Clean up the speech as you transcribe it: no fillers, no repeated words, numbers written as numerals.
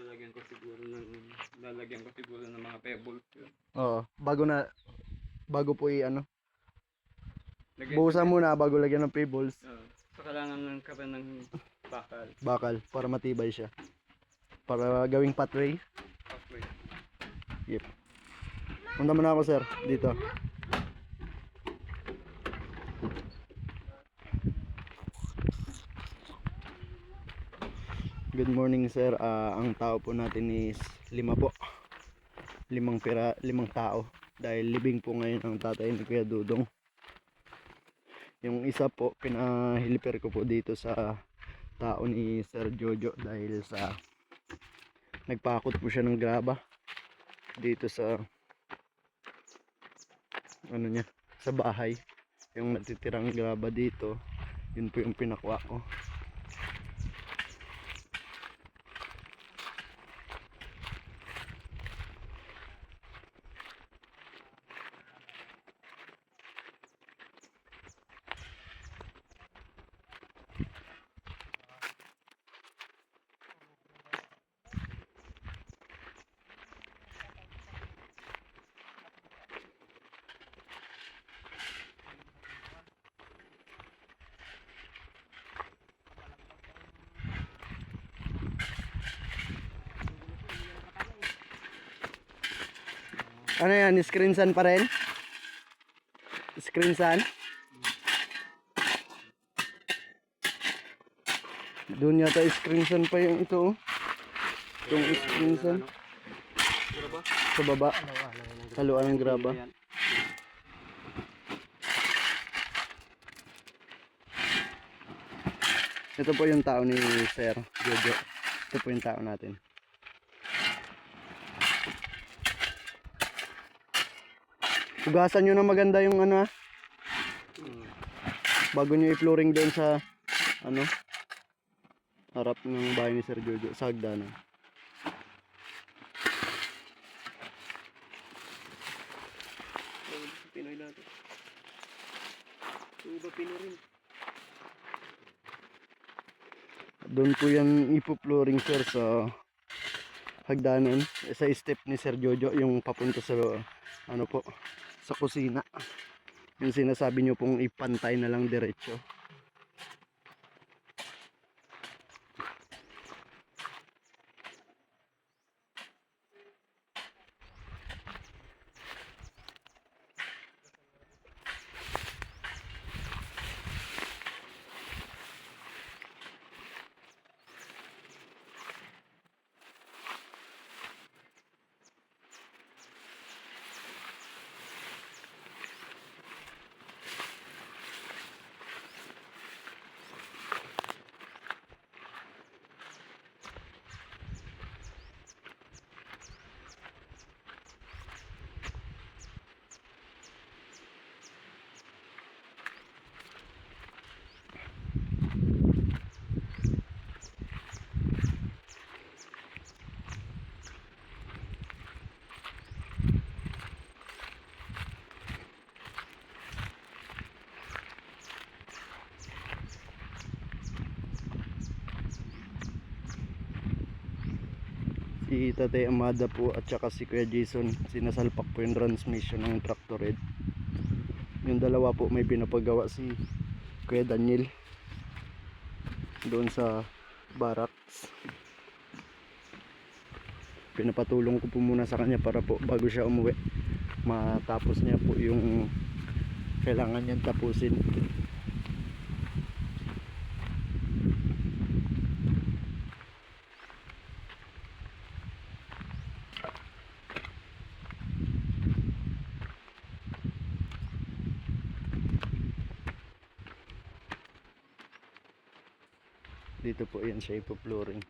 Lalagyan ko siguro ng mga pebbles yun. Oo, bago po i-ano. Lagyan Buhusan muna bago lagyan ng pebbles. So kailangan ka pa ng bakal. Bakal para matibay siya. Para gawing pathway. Pathway. Yep. Punta muna ako sir, dito. Good morning sir. Ang tao po natin is 5 po. 5 tao. Dahil libing po ngayon ang tatay ni Kuya Dudong. Yung isa po, pinahiliper ko po dito sa tao ni Sir Jojo dahil sa nagpakot po siya ng graba dito sa ano niya, sa bahay. Yung natitirang graba dito, yun po yung pinakwa ko. Ano yan? Screen sun pa rin? Screen sun? Doon yata screen sun pa yung ito. Itong screen sun. Sa baba. Haluan ng graba. Ito po yung tao ni Sir Jojo. Ito po yung tao natin. Hugasan nyo na maganda yung ano bago nyo i-flooring doon sa ano harap ng bahay ni Sir Jojo sa hagdanan. Pinoy natin. Tuba Pinoy rin. Doon po yung ipo-flooring sir sa hagdanan sa step ni Sir Jojo yung papunta sa ano po sa kusina. Yung sinasabi nyo pong ipantay na lang diretso. Si Tatay Amada po at saka si Kuya Jason sinasalpak po yung transmission ng tractor head. Yung dalawa po may pinapagawa si Kuya Daniel doon sa barracks. Pinapatulong ko po muna sa kanya para po bago siya umuwi matapos niya po yung kailangan niyang tapusin. Dito po yan siya ipo-flooring.